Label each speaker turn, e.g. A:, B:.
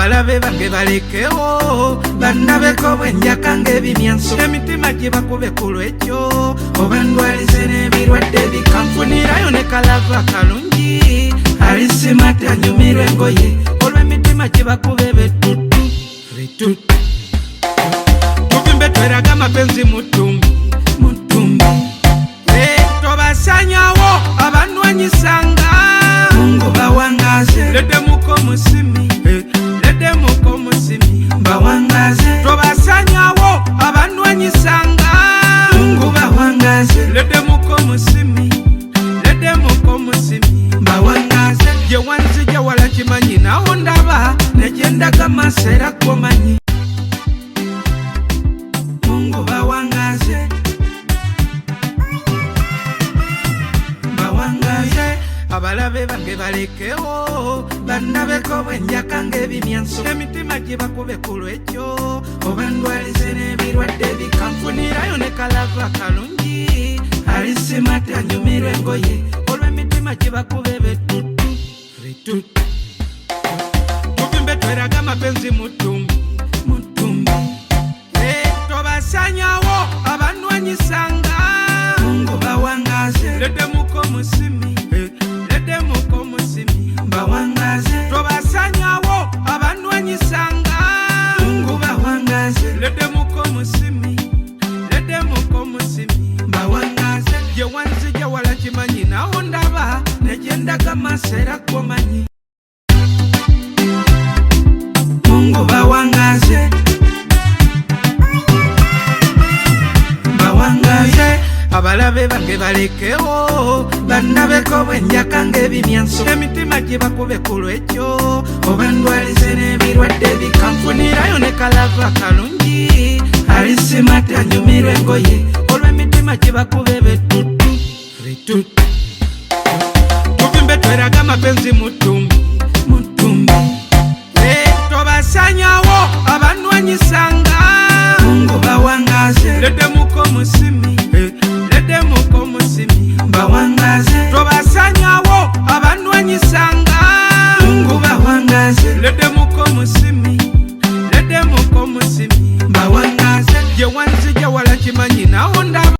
A: abalabe bange balekewo bannabeko bwenjaka ng'ebimyanso emitima gye bakube ku lwekyo oba ndwalize n'ebirwadde bikanfunirayo ne kalava kalungi alisimata anyumirwe engoye olw'emitima gye bakube betutu betutu tuvimbe tweraga amapenzi mutumbi tobasanyawo abanwanyisanga Mungu bawangaze lede muko musimi bawangaze tobasanyawo abanwanyisanga Mungu bawangaze lede muko musimi bawangaze je wanzija wala kimanyi nawo ndaba nejendaga masera komanyi Mungu bawangaze abalabe bange balekewo bannabeko bwenjaka ng'ebimyanso emitima gye bakube ku lwekyo oba ndwalize n'ebirwadde bikanfunirayo ne kalava kalungi alisimata anyumirwe engoye olw'emitima gye bakube betutu tuvimbe tweraga amapenzi mutumbi tobasanyawo abanwanyisanga Mungu bawangaze lede muko musimi bawangaze tobasanyawo abanwanyisanga Mungu bawangaze lede muko musimi bawangaze je wanzija wala kimanyi nawo ndaba nejendaga masera komanyi Mungu bawangaze abalabe bange balekewo bannabeko bwenjaka ng'ebimyanso emitima gye bakube ku lwekyo oba ndwalize n'ebirwadde bikanfunirayo ne kalava kalungi alisimata anyumirwe engoye olw'emitima gye bakube betutu tuvimbe tweraga amapenzi mutumbi